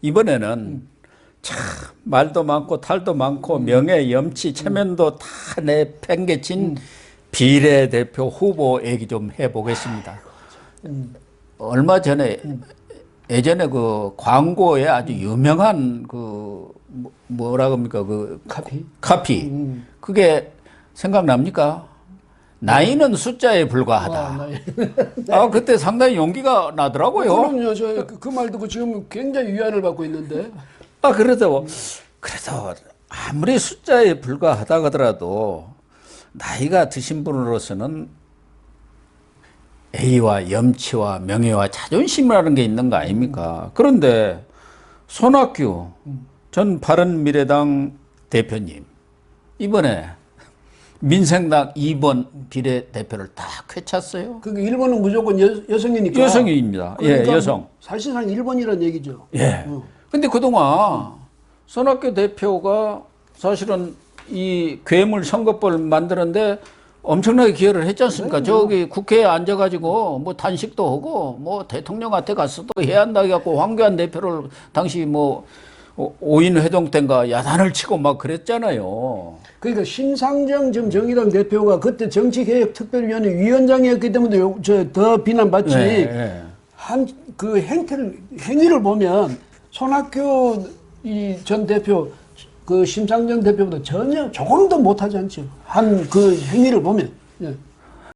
이번에는 참 말도 많고 탈도 많고 명예, 염치, 체면도 다 내팽개친 비례대표 후보 얘기 좀 해보겠습니다. 얼마 전에 예전에 그 광고에 아주 유명한 그 뭐라 합니까 그 카피 그게 생각납니까? 나이는 숫자에 불과하다. 아, 그때 상당히 용기가 나더라고요. 그럼요. 저 그 말 듣고 지금 굉장히 위안을 받고 있는데. 아, 그래도 아무리 숫자에 불과하다 하더라도 나이가 드신 분으로서는 A와 염치와 명예와 자존심이라는 게 있는 거 아닙니까? 그런데 손학규 전 바른미래당 대표님 이번에 민생당 2번 비례대표를 딱 꿰찼어요. 그게 1번은 무조건 여성이니까. 여성입니다. 그러니까 예, 여성. 사실상 1번이라는 얘기죠. 예. 근데 그동안 손학규 대표가 사실은 이 괴물 선거법을 만드는데 엄청나게 기여를 했지 않습니까? 저기 국회에 앉아가지고 뭐 단식도 하고 뭐 대통령한테 가서 또 해야 한다 해갖고 황교안 대표를 당시 뭐 5인 회동 때인가 야단을 치고 막 그랬잖아요. 그러니까 심상정 전 정의당 대표가 그때 정치개혁특별위원회 위원장이었기 때문에 더 비난받지. 네. 한 그 행위를 보면 손학규 전 대표 그 심상정 대표보다 전혀 조금도 못하지 않죠. 한 그 행위를 보면. 예.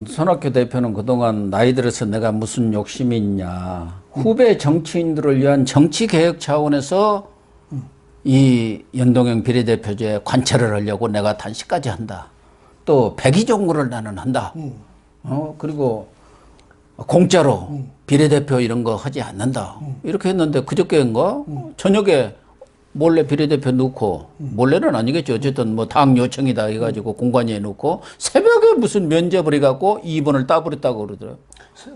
손학규 대표는 그동안 나이 들어서 내가 무슨 욕심이 있냐. 후배 정치인들을 위한 정치개혁 차원에서 이 연동형 비례대표제 관철을 하려고 내가 단식까지 한다. 또 백의종구를 나는 한다. 그리고 공짜로 비례대표 이런 거 하지 않는다. 이렇게 했는데 그저께인가 저녁에 몰래 비례대표 넣고 몰래는 아니겠죠. 어쨌든 뭐 당 요청이다 해가지고 공관위에 넣고 새벽에 무슨 면접을 해갖고 2번을 따버렸다고 그러더라고요.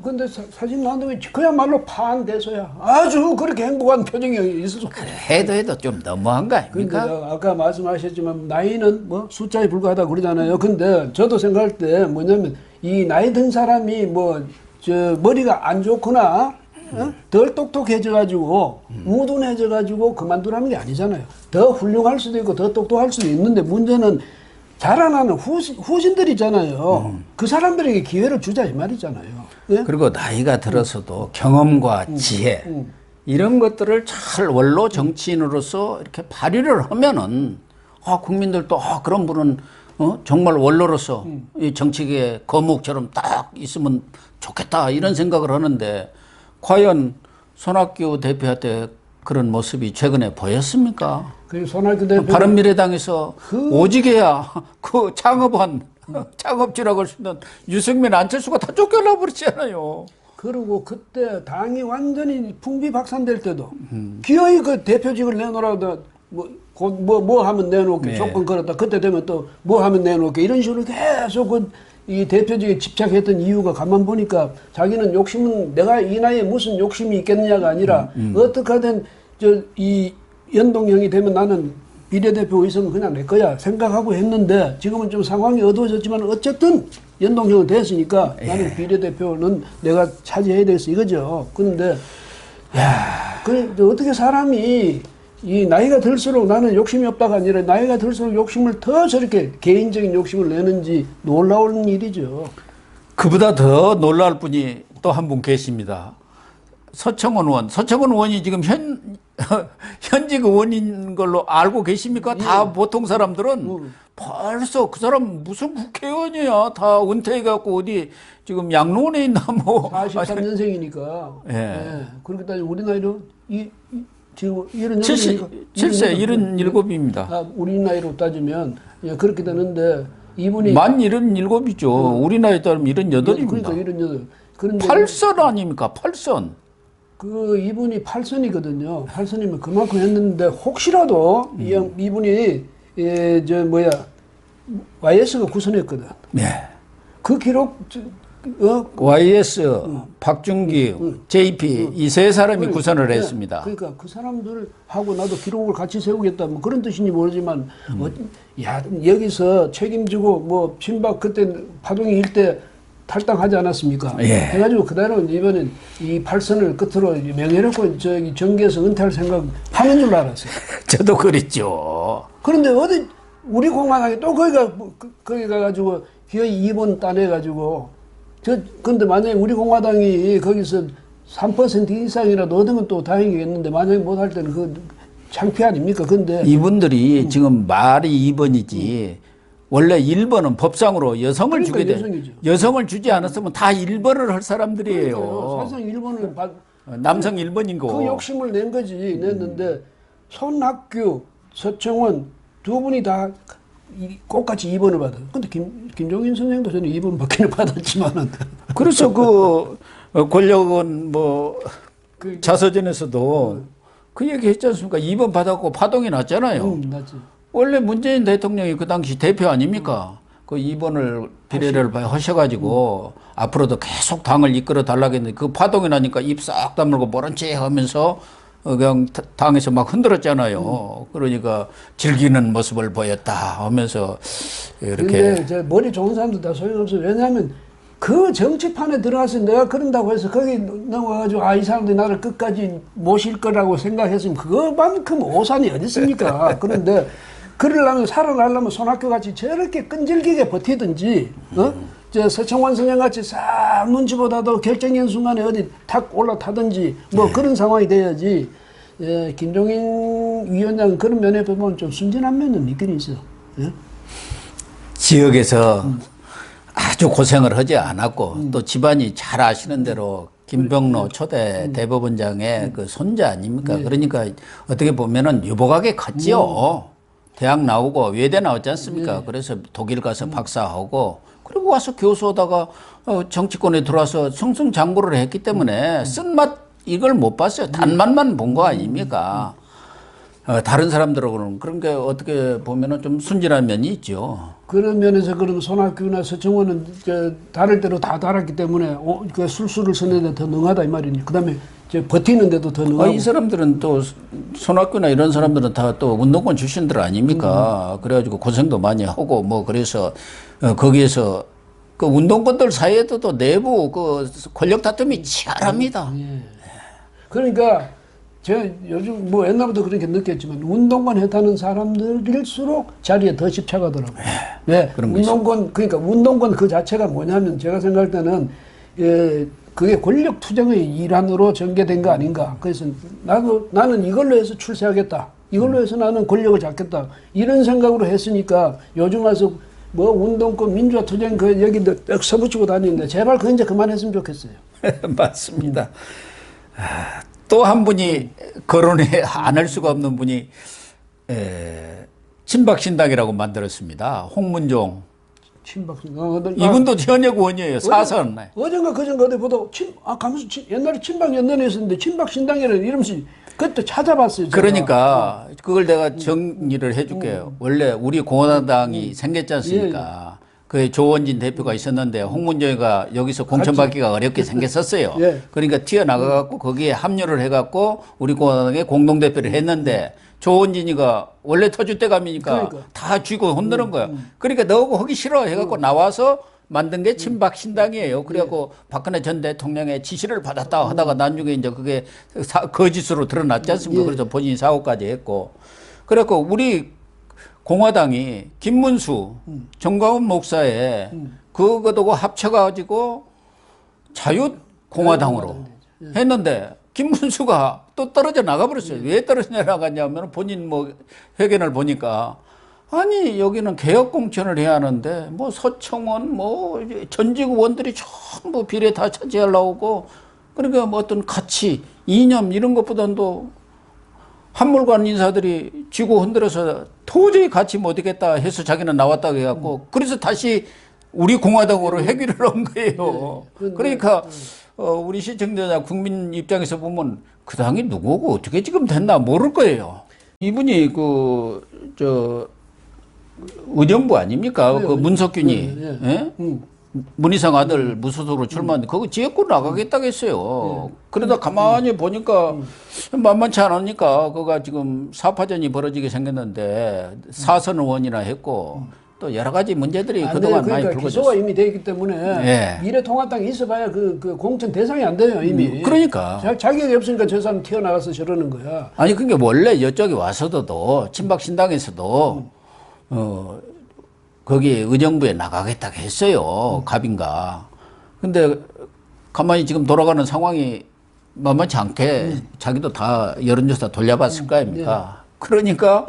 근데 사진 나오면 그야말로 파한대소야. 아주 그렇게 행복한 표정이 있어서. 그래, 해도 좀 너무한 거 아닙니까? 그러니까 아까 말씀하셨지만 나이는 뭐 숫자에 불과하다 그러잖아요. 근데 저도 생각할 때 뭐냐면 이 나이 든 사람이 뭐 저 머리가 안 좋거나 덜 똑똑해져가지고 우둔해져가지고 그만두라는 게 아니잖아요. 더 훌륭할 수도 있고 더 똑똑할 수도 있는데 문제는 자라나는 후신들 있잖아요. 그 사람들에게 기회를 주자 이 말이잖아요. 예? 그리고 나이가 들어서도 경험과 지혜 이런 것들을 잘 원로 정치인으로서 이렇게 발휘를 하면은 국민들도 그런 분은 정말 원로로서 이 정치계의 거목처럼 딱 있으면 좋겠다 이런 생각을 하는데 과연 손학규 대표한테 그런 모습이 최근에 보였습니까? 그 손학규 대표 바른미래당에서 오직해야 그 창업주라고 할 수 있는 유승민, 안철수가 다 쫓겨나 버렸잖아요. 그리고 그때 당이 완전히 풍비박산될 때도 기어이 그 대표직을 내놓으라고 뭐 하면 내놓게 조건 걸었다. 그때 되면 또 뭐 하면 내놓게 이런 식으로 계속 이 대표직에 집착했던 이유가 가만 보니까 자기는 욕심은 내가 이 나이에 무슨 욕심이 있겠느냐가 아니라 어떻게 하든 이 연동형이 되면 나는 비례대표 의석은 그냥 내 거야 생각하고 했는데 지금은 좀 상황이 어두워졌지만 어쨌든 연동형은 됐으니까 나는 비례대표는 내가 차지해야 되겠어 이거죠. 그런데 어떻게 사람이 이 나이가 들수록 나는 욕심이 없다가 아니라 나이가 들수록 욕심을 더 저렇게 개인적인 욕심을 내는지 놀라운 일이죠. 그보다 더 놀랄 분이 또 한 분 계십니다. 서청원 의원. 서청원 의원이 지금 현직 의원인 걸로 알고 계십니까? 다 보통 사람들은 벌써 그 사람 무슨 국회의원이야. 다 은퇴해갖고 어디 지금 양로원에 있나 뭐. 43년생이니까. 예. 그렇게 따지면 우리 나이로 지금 7세 77입니다. 우리 나이로 따지면 그렇게 되는데 이분이 만 77이죠. 우리 나이 따르면 78입니다. 그러니까 78. 그런데 8선 아닙니까? 8선. 그 이분이 8선이거든요. 8선이면 그만큼 했는데 혹시라도 이분이 YS가 9선했거든. 네. 그 기록 YS, 박준기, JP 이 세 사람이 구선을 했습니다. 그러니까 그 사람들하고 나도 기록을 같이 세우겠다 뭐 그런 뜻인지 모르지만 여기서 책임지고 뭐 친박 그때 파동이 일때 탈당하지 않았습니까? 해가지고 그대로 이번엔 이 8선을 끝으로 명예롭고 정계에서 은퇴할 생각 하는 줄 알았어요. 저도 그랬죠. 그런데 어디 우리 공화당이 또 거기 가가지고 기어이 2번 따내가지고 근데 만약에 우리 공화당이 거기서 3% 이상이라도 얻으면 또 다행이겠는데 만약에 못할 때는 그 창피 아닙니까? 근데 이분들이 지금 말이 2번이지 원래 1번은 법상으로 여성을 그러니까 주게 돼. 여성이죠. 여성을 주지 않았으면 다 1번을 할 사람들이에요. 사실상 1번을 남성 1번인 거. 그 욕심을 낸 거지. 냈는데 손학규, 서청원 두 분이 다 똑같이 2번을 받아요. 근데 김종인 선생도 저는 2번밖에 받았지만은. 그래서 권력은 뭐 자서전에서도 그 얘기 했지 않습니까? 2번 받았고 파동이 났잖아요. 맞지. 원래 문재인 대통령이 그 당시 대표 아닙니까? 그 2번을 비례를 하셔가지고 앞으로도 계속 당을 이끌어 달라고 했는데 그 파동이 나니까 입 싹 다물고 모른 체 하면서 그냥 당에서 막 흔들었잖아요. 그러니까 즐기는 모습을 보였다 하면서 이렇게. 근데 머리 좋은 사람도 다 소용없어요. 왜냐하면 그 정치판에 들어가서 내가 그런다고 해서 거기 넘어가가지고 이 사람들이 나를 끝까지 모실 거라고 생각했으면 그거만큼 오산이 어디 있습니까? 그런데 그러려면 살아나려면 손학규 같이 저렇게 끈질기게 버티든지, 저 서청원 선생 같이 싹 눈치 보다도 결정적인 순간에 어디 탁 올라타든지 뭐 그런 상황이 돼야지. 예, 김종인 위원장 그런 면에 보면 좀 순진한 면은 있긴 있어. 예? 지역에서 아주 고생을 하지 않았고 또 집안이 잘 아시는 대로 김병로 초대 대법원장의 그 손자 아닙니까? 그러니까 어떻게 보면은 유복하게 컸지요. 대학 나오고 외대 나왔지 않습니까? 그래서 독일 가서 박사하고 그리고 와서 교수하다가 정치권에 들어와서 승승장구를 했기 때문에 쓴맛 이걸 못 봤어요. 단맛만 본 거 아닙니까? 다른 사람들하고는 그런 게 어떻게 보면은 좀 순진한 면이 있죠. 그런 면에서 그러면 손학규나 서청원은 다를 대로 다 달았기 때문에 그 술수를 쓰는데 더 능하다 이 말이니. 그다음에 버티는데도 더 능하고. 이 사람들은 또 손학규나 이런 사람들은 다 또 운동권 출신들 아닙니까? 그래가지고 고생도 많이 하고 뭐 그래서 거기에서 그 운동권들 사이에도 또 내부 그 권력 다툼이 치열합니다. 예. 그러니까 제가 요즘 뭐 옛날부터 그렇게 느꼈지만 운동권 해타는 사람들일수록 자리에 더 집착하더라고요. 네, 운동권 그러니까 운동권 그 자체가 뭐냐면 제가 생각할 때는 그게 권력 투쟁의 일환으로 전개된 거 아닌가. 그래서 나는 이걸로 해서 출세하겠다. 이걸로 해서 나는 권력을 잡겠다. 이런 생각으로 했으니까 요즘 와서 뭐 운동권 민주화 투쟁 그 여기 딱 써붙이고 다니는데 제발 그 이제 그만했으면 좋겠어요. 맞습니다. 또 한 분이 거론해 안 할 수가 없는 분이 친박신당이라고 만들었습니다. 홍문종. 친박신당. 이분도 현역 의원이에요. 사선. 어젠가 그전가 어디 보다 가면서 옛날에 친박연단에 있었는데 친박신당이라는 이러면서 그때 찾아봤어요. 제가. 그러니까 그걸 내가 정리를 해줄게요. 원래 우리 공화당이 생겼지 않습니까? 그 조원진 대표가 있었는데 홍문정이가 여기서 공천받기가 어렵게 생겼었어요. 예. 그러니까 튀어나가갖고 거기에 합류를 해갖고 우리 공화당의 공동대표를 했는데 조원진이가 원래 터줏대감이니까 다 쥐고 흔드는 거야. 그러니까 너하고 하기 싫어 해갖고 나와서 만든 게 친박신당이에요. 그래갖고 박근혜 전 대통령의 지시를 받았다 하다가 나중에 이제 그게 거짓으로 드러났지 않습니까? 그래서 본인이 사고까지 했고. 그래갖고 우리 공화당이 김문수, 정광훈 목사의 그거하고 합쳐가지고 자유공화당으로 했는데 김문수가 또 떨어져 나가버렸어요. 왜 떨어져 나가냐면 본인 뭐 회견을 보니까 아니 여기는 개혁공천을 해야 하는데 뭐 서청원 뭐 전직 의원들이 전부 비례 다 차지하려고 하고 그러니까 뭐 어떤 가치, 이념 이런 것보다도 한물관 인사들이 쥐고 흔들어서 도저히 같이 못하겠다 해서 자기는 나왔다고 해갖고 그래서 다시 우리 공화당으로 회귀를 한 거예요. 그러니까 우리 시청자나 국민 입장에서 보면 그 당이 누구고 어떻게 지금 됐나 모를 거예요. 이분이 의정부 아닙니까? 그 문석균이 문희상 아들 무소속으로 출마했는데 그거 지역구로 나가겠다고 했어요. 그러다 가만히 보니까 만만치 않으니까 그가 지금 사파전이 벌어지게 생겼는데 사선 의원이나 했고 또 여러 가지 문제들이 안 그동안 돼요. 많이 그러니까 불거졌어요. 기소가 이미 돼 있기 때문에 예. 미래통합당이 있어봐야 그 공천 대상이 안 돼요 이미. 그러니까. 자격이 없으니까 저 사람 튀어나가서 저러는 거야. 아니 그게 원래 이쪽에 와서도 친박신당에서도 거기 의정부에 나가겠다고 했어요. 갑인가. 근데 가만히 지금 돌아가는 상황이 만만치 않게 자기도 다 여론조사 돌려봤을 거 아닙니까? 그러니까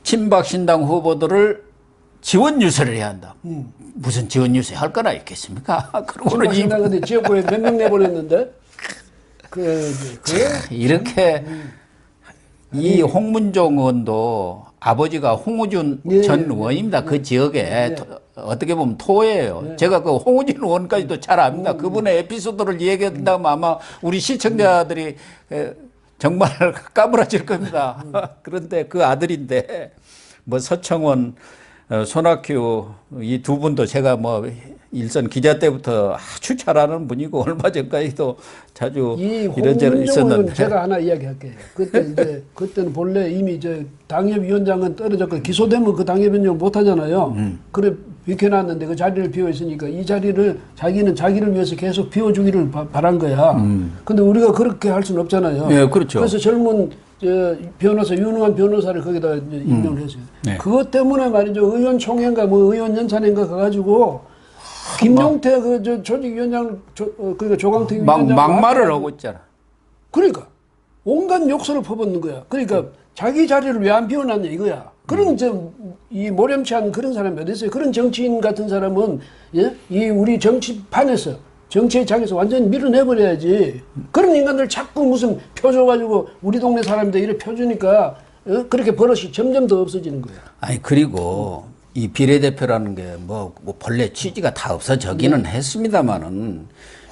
친박신당 후보들을 지원 유세를 해야 한다. 무슨 지원 유세 할 거나 있겠습니까? 그러고는 친박신당 근데 지역구에 몇 명 내보냈는데 이렇게 이 홍문종 의원도 아버지가 홍우준 예, 전 예, 의원입니다. 그 지역에 어떻게 보면 토예요. 제가 그 홍우준 의원까지도 잘 압니다. 그분의 에피소드를 얘기한다면 아마 우리 시청자들이 정말 까무라질 겁니다. 그런데 그 아들인데 뭐 서청원, 손학규 이 두 분도 제가 뭐 일선 기자 때부터 아주 잘 아는 분이고 얼마 전까지도 자주 이런저런 있었는데 제가 하나 이야기할게요. 그때는 본래 이미 당협위원장은 떨어졌고 기소되면 그 당협위원장 못 하잖아요. 그래 비켜놨는데 그 자리를 비워 있으니까 이 자리를 자기는 자기를 위해서 계속 비워주기를 바란 거야. 근데 우리가 그렇게 할 수는 없잖아요. 네, 그렇죠. 그래서 젊은 변호사 유능한 변호사를 거기다 임명을 했어요. 네. 그것 때문에 말이죠. 의원총회인가 뭐 의원연찬인가 가가지고 김용태 조직위원장 그러니까 조강택 위원장 막말을 하고 있잖아. 그러니까 온갖 욕설을 퍼붓는 거야. 그러니까 자기 자리를 왜 안 비워놨냐 이거야. 그런 이 모렴치한 그런 사람이 어디 있어요? 그런 정치인 같은 사람은 이 우리 정치판에서 정치의 장에서 완전히 밀어내버려야지. 그런 인간들 자꾸 무슨 표 줘가지고 우리 동네 사람들 이렇게 표 주니까 그렇게 버릇이 점점 더 없어지는 거야. 아니 그리고 이 비례대표라는 게 뭐 본래 취지가 다 없어지기는 했습니다만은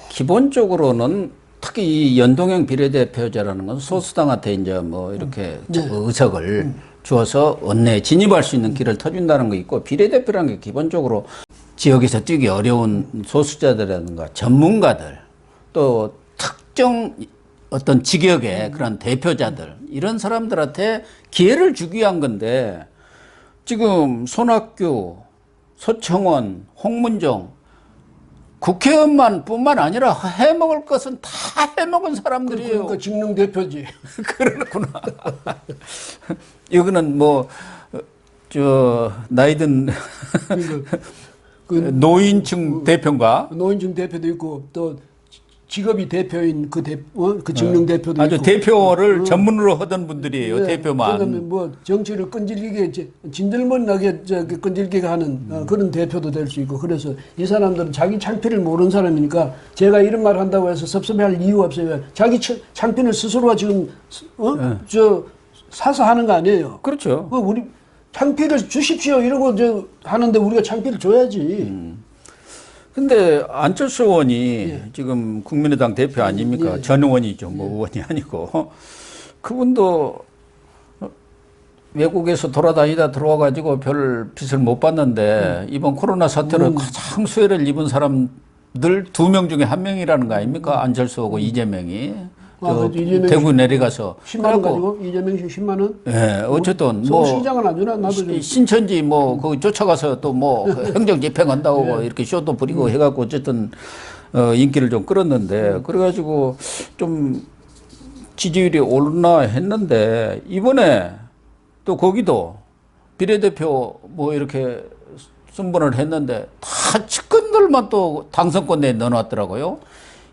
기본적으로는 특히 이 연동형 비례대표제라는 건 소수당한테 이제 뭐 이렇게 의석을 주어서 원내에 진입할 수 있는 길을 터준다는 거 있고 비례대표라는 게 기본적으로 지역에서 뛰기 어려운 소수자들이라든가 전문가들 또 특정 어떤 직역의 그런 대표자들 이런 사람들한테 기회를 주기 위한 건데 지금 손학규, 서청원, 홍문종 국회의원만 뿐만 아니라 해먹을 것은 다 해먹은 사람들이에요. 그러니까 직능 대표지. 그렇구나. 이거는 뭐 나이든 노인층 대표인가? 노인층 대표도 있고 또 직업이 대표인 그 직능 대표도 아주 있고. 대표를 전문으로 하던 분들이에요. 대표만. 그다음에 뭐 정치를 끈질기게 진들머리나게 끈질기게 하는 그런 대표도 될 수 있고. 그래서 이 사람들은 자기 창피를 모르는 사람이니까 제가 이런 말 한다고 해서 섭섭해할 이유가 없어요. 자기 창피를 스스로가 지금 사서 하는 거 아니에요. 그렇죠. 우리 창피를 주십시오 이러고 하는데 우리가 창피를 줘야지. 근데 안철수 의원이 지금 국민의당 대표 아닙니까? 전 의원이죠. 뭐 의원이 아니고. 그분도 외국에서 돌아다니다 들어와가지고 별 빚을 못 봤는데 이번 코로나 사태로 가장 수혜를 입은 사람들 2명 중에 1명이라는 거 아닙니까? 안철수하고 이재명이. 대구 내려가서 10만 원 가지고 이재명 씨 10만 원? 예, 어쨌든 서울시장은 안 주나 나도 좀. 신천지 뭐 거기 쫓아가서 또 뭐 행정 집행한다고 이렇게 쇼도 부리고 해갖고 어쨌든 인기를 좀 끌었는데 그래가지고 좀 지지율이 오르나 했는데 이번에 또 거기도 비례대표 뭐 이렇게 순번을 했는데 다 측근들만 또 당선권에 넣어놨더라고요.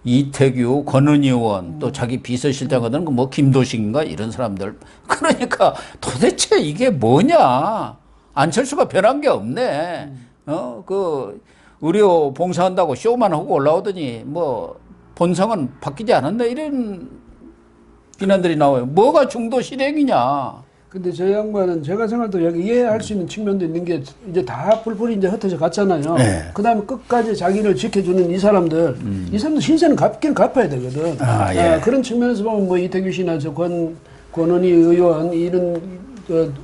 이태규, 권은희 의원, 또 자기 비서실장하던 뭐 김도식인가 이런 사람들. 그러니까 도대체 이게 뭐냐? 안철수가 변한 게 없네. 그 의료 봉사한다고 쇼만 하고 올라오더니 뭐 본성은 바뀌지 않았네 이런 비난들이 나와요. 뭐가 중도 실행이냐? 근데 저 양반은 제가 생각할 때 여기 이해할 수 있는 측면도 있는 게 이제 다 뿔뿔이 이제 흩어져 갔잖아요. 네. 그 다음에 끝까지 자기를 지켜주는 이 사람들 신세는 갚긴 갚아야 되거든. 그런 측면에서 보면 뭐 이태규 씨나 권은희 의원 이런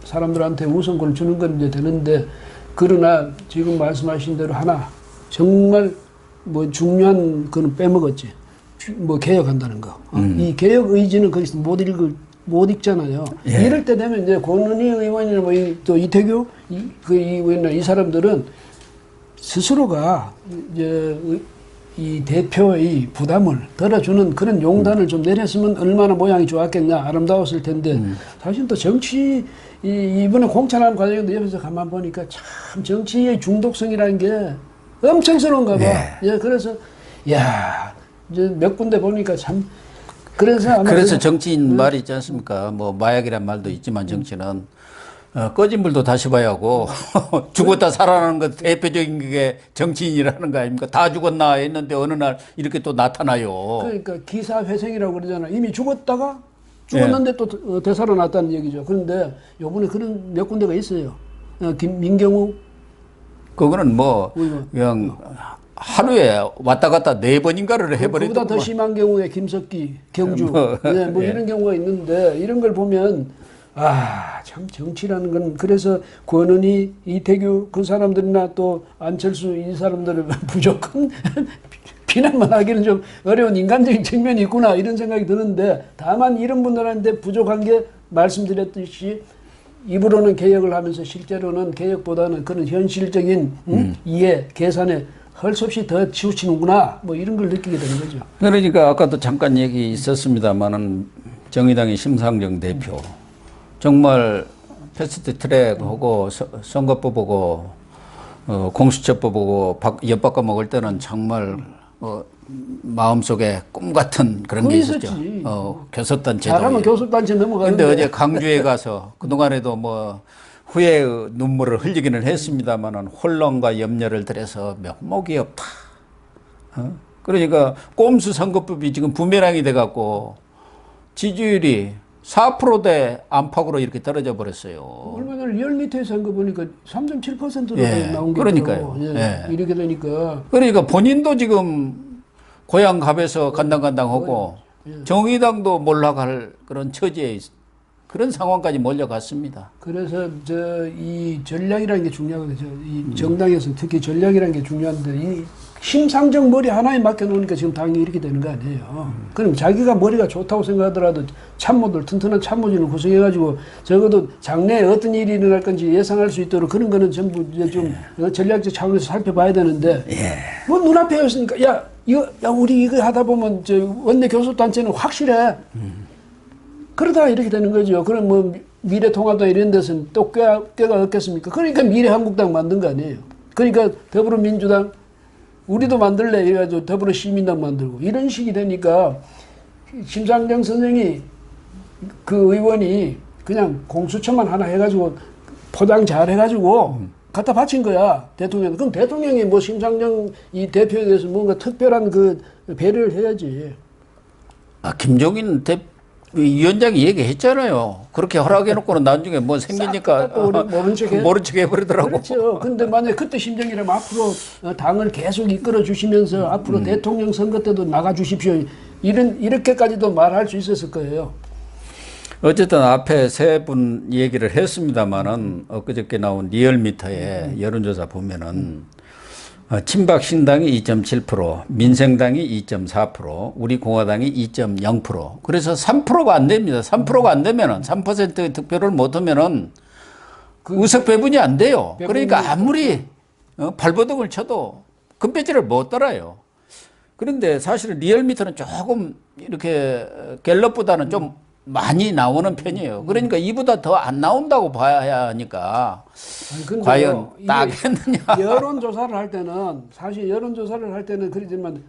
사람들한테 우선권을 주는 건 이제 되는데 그러나 지금 말씀하신 대로 하나 정말 뭐 중요한 거는 빼먹었지. 뭐 개혁한다는 거. 이 개혁 의지는 거기서 못 못 읽잖아요. 예. 이럴 때 되면 이제 권은희 의원이나 뭐 또 이태규 이 사람들은 스스로가 이제 이 대표의 부담을 덜어주는 그런 용단을 좀 내렸으면 얼마나 모양이 좋았겠냐, 아름다웠을 텐데 사실 또 정치 이번에 공천하는 과정에도 옆에서 가만 보니까 참 정치의 중독성이라는 게 엄청스러운가 봐. 예, 그래서 야 이제 몇 군데 보니까 참 그래서 아마 그래서 정치인 말이 있지 않습니까? 뭐 마약이란 말도 있지만 정치는 꺼진 불도 다시 봐야 하고 죽었다 살아나는 것 대표적인 게 정치인이라는 거 아닙니까? 다 죽었나 했는데 어느 날 이렇게 또 나타나요. 그러니까 기사회생이라고 그러잖아. 이미 죽었다가 죽었는데 또 되살아났다는 얘기죠. 그런데 요번에 그런 몇 군데가 있어요. 민경욱 그거는 뭐 그냥 하루에 왔다 갔다 4번인가를 해버리고 그보다 더 심한 경우에 김석기, 경주 네, 뭐 이런 경우가 있는데 이런 걸 보면 참 정치라는 건 그래서 권은희, 이태규 그 사람들이나 또 안철수 이 사람들을 무조건 비난만 하기는 좀 어려운 인간적인 측면이 있구나 이런 생각이 드는데 다만 이런 분들한테 부족한 게 말씀드렸듯이 입으로는 개혁을 하면서 실제로는 개혁보다는 그런 현실적인 이해, 계산에 할 수 없이 더 치우치는구나 뭐 이런 걸 느끼게 되는 거죠. 그러니까 아까도 잠깐 얘기 있었습니다만은 정의당의 심상정 대표 정말 패스트 트랙하고 선거법 보고 공수처법 보고 엿바꿔 먹을 때는 정말 마음속에 꿈 같은 그런 게 있었죠. 교섭단체. 잘하면 교섭단체 넘어가는데. 근데 어제 강주에 가서 그동안에도 뭐 후회의 눈물을 흘리기는 했습니다만은 혼란과 염려를 들여서 면목이 없다. 그러니까 꼼수 선거법이 지금 부메랑이 돼갖고 지지율이 4%대 안팎으로 이렇게 떨어져 버렸어요. 얼마 전에 리얼미터에서 한 거 보니까 3.7%로 나온 게 그러니까요. 이렇게 되니까. 그러니까 본인도 지금 고향 갑에서 간당간당하고 정의당도 몰락할 그런 처지에 그런 상황까지 몰려갔습니다. 그래서 이 전략이라는 게 중요하거든요. 이 정당에서 특히 전략이라는 게 중요한데 이 심상정 머리 하나에 맡겨놓으니까 지금 당이 이렇게 되는 거 아니에요. 그럼 자기가 머리가 좋다고 생각하더라도 참모들 튼튼한 참모진을 구성해가지고 적어도 장래에 어떤 일이 일어날 건지 예상할 수 있도록 그런 거는 전부 이제 좀 전략적 차원에서 살펴봐야 되는데 뭐 눈앞에 있으니까 야 우리 이거 하다 보면 원내 교섭단체는 확실해. 그러다가 이렇게 되는 거죠. 그럼 뭐 미래통합당 이런 데서는 또 꾀가 없겠습니까? 그러니까 미래한국당 만든 거 아니에요. 그러니까 더불어민주당 우리도 만들래 이래가지고 더불어시민당 만들고 이런 식이 되니까 심상정 선생이 그 의원이 그냥 공수처만 하나 해가지고 포장 잘 해가지고 갖다 바친 거야 대통령. 그럼 대통령이 뭐 심상정 이 대표에 대해서 뭔가 특별한 그 배려를 해야지. 김종인 위원장이 얘기했잖아요. 그렇게 허락해놓고는 나중에 뭐 생기니까 모른 척 해버리더라고. 그렇죠. 근데 만약에 그때 심정이라면 앞으로 당을 계속 이끌어 주시면서 앞으로 대통령 선거 때도 나가 주십시오. 이렇게까지도 말할 수 있었을 거예요. 어쨌든 앞에 세 분 얘기를 했습니다만은 엊그저께 나온 리얼미터의 여론조사 보면은 친박 신당이 2.7%, 민생당이 2.4%, 우리 공화당이 2.0%. 그래서 3%가 안 됩니다. 3%가 안 되면은 3%의 득표를 못 하면은 의석 배분이 안 돼요. 그러니까 아무리 발버둥을 쳐도 금배지를 못 따라요. 그런데 사실은 리얼미터는 조금 이렇게 갤럽보다는 좀 많이 나오는 편이에요. 그러니까 이보다 더 안 나온다고 봐야 하니까 과연 딱 했느냐. 여론조사를 할 때는 사실 여론조사를 할 때는 그러지만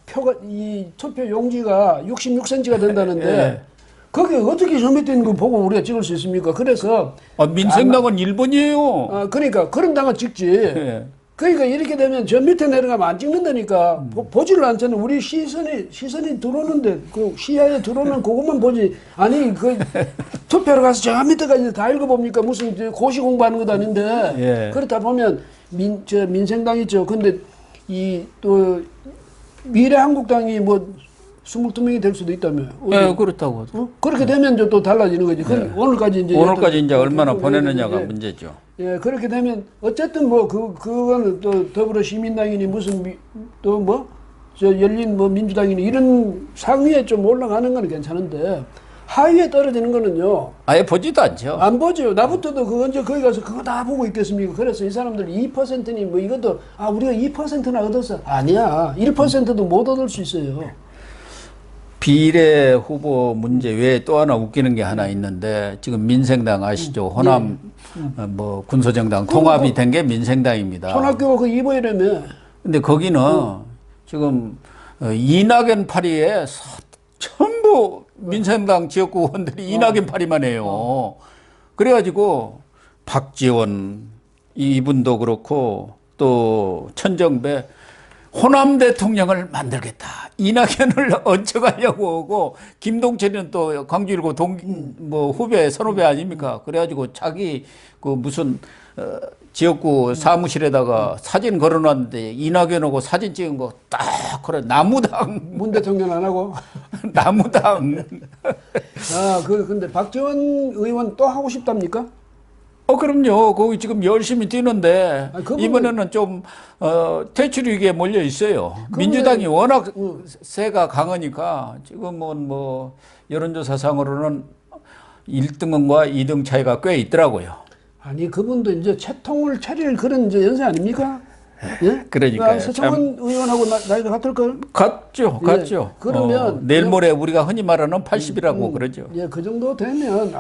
표가 이 투표 용지가 66cm가 된다는데 거기 어떻게 점입되어 있는 거 보고 우리가 찍을 수 있습니까? 그래서 민생당은 1번이에요. 그러니까 그런 당은 찍지. 그러니까 이렇게 되면 저 밑에 내려가면 안 찍는다니까. 보지를 않잖아. 우리 시선이 들어오는데 그 시야에 들어오는 그것만 보지. 아니 그 투표로 가서 저 밑에까지 다 읽어봅니까? 무슨 고시 공부하는 것도 아닌데. 그렇다 보면 민생당 있죠. 근데 이 또 미래한국당이 뭐 22명이 될 수도 있다며요. 네, 그렇다고. 그렇게 되면 또 달라지는 거지. 오늘까지 이제 얼마나 보내느냐가 문제죠. 예, 그렇게 되면 어쨌든 뭐 그거는 또 더불어시민당이니 무슨 또 뭐 저 열린 뭐 민주당이니 이런 상위에 좀 올라가는 건 괜찮은데 하위에 떨어지는 거는요. 아예 보지도 않죠. 안 보죠. 나부터도 그 언제 거기 가서 그거 다 보고 있겠습니까? 그래서 이 사람들 2%니 뭐 이것도 우리가 2%나 얻었어. 아니야. 1%도 못 얻을 수 있어요. 비례 후보 문제 외에 또 하나 웃기는 게 하나 있는데 지금 민생당 아시죠? 호남 뭐 군소정당 통합이 된 게 민생당입니다. 손학규가 그 입어이라며. 근데 거기는 지금 이낙연 파리에 전부 민생당 지역구 의원들이 이낙연 파리만 해요. 그래가지고 박지원 이분도 그렇고 또 천정배 호남 대통령을 만들겠다. 이낙연을 얹혀가려고 하고 김동철이는 또 광주 1고 뭐 후배 선후배 아닙니까? 그래가지고 자기 그 무슨 지역구 사무실에다가 사진 걸어놨는데 이낙연하고 사진 찍은 거 딱 그래 나무당 문 대통령 안 하고. 나무당. 근데 박지원 의원 또 하고 싶답니까? 그럼요. 거기 지금 열심히 뛰는데 이번에는 좀 퇴출 위기에 몰려 있어요. 민주당이 워낙 세가 강하니까 지금은 뭐 여론조사상으로는 1등과 2등 차이가 꽤 있더라고요. 아니 그분도 이제 채통을 차릴 그런 이제 연세 아닙니까? 예? 그러니까요. 서청원 의원하고 나이가 같을 걸? 같죠, 예. 같죠. 그러면 내일 모레 우리가 흔히 말하는 80이라고 그러죠. 예, 그 정도 되면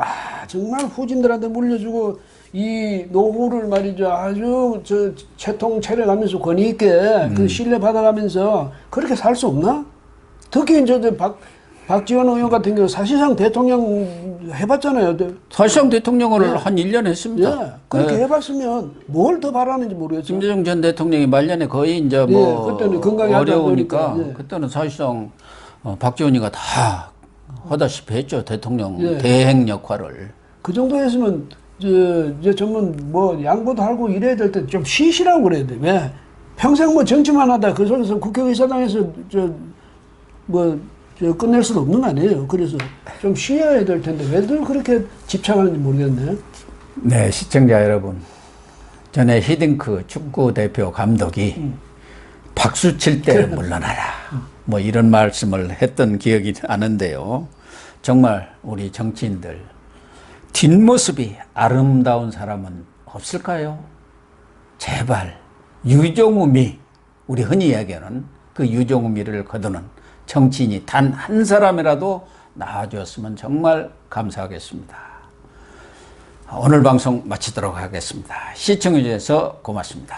정말 후진들한테 물려주고 이 노후를 말이죠 아주 저 채통 차려가면서 권위 있게 그 신뢰 받아가면서 그렇게 살 수 없나? 특히 이제 박지원 의원 같은 경우 사실상 대통령 해봤잖아요. 사실상 대통령을 한 1년 했습니다. 예, 그렇게 해봤으면 뭘 더 바라는지 모르겠어요. 김대중 전 대통령이 말년에 거의 이제 뭐 그때는 건강이 안 어려우니까 좋으니까, 그때는 사실상 박지원이가 다 하다시피 했죠. 대통령 대행 역할을. 그 정도 했으면 이제 전문 뭐 양보도 하고 이래야 될 때 좀 쉬시라고 그래야 돼. 왜? 평생 뭐 정치만 하다 그 속에서 국회의사당에서 끝낼 수는 없는 거 아니에요. 그래서 좀 쉬어야 될 텐데 왜들 그렇게 집착하는지 모르겠네. 네, 시청자 여러분. 전에 히딩크 축구 대표 감독이 박수 칠 때 물러나라. 뭐 이런 말씀을 했던 기억이 나는데요. 정말 우리 정치인들 뒷모습이 아름다운 사람은 없을까요? 제발 유종우미, 우리 흔히 이야기하는 그 유종우미를 거두는 정치인이 단 한 사람이라도 나와주었으면 정말 감사하겠습니다. 오늘 방송 마치도록 하겠습니다. 시청해 주셔서 고맙습니다.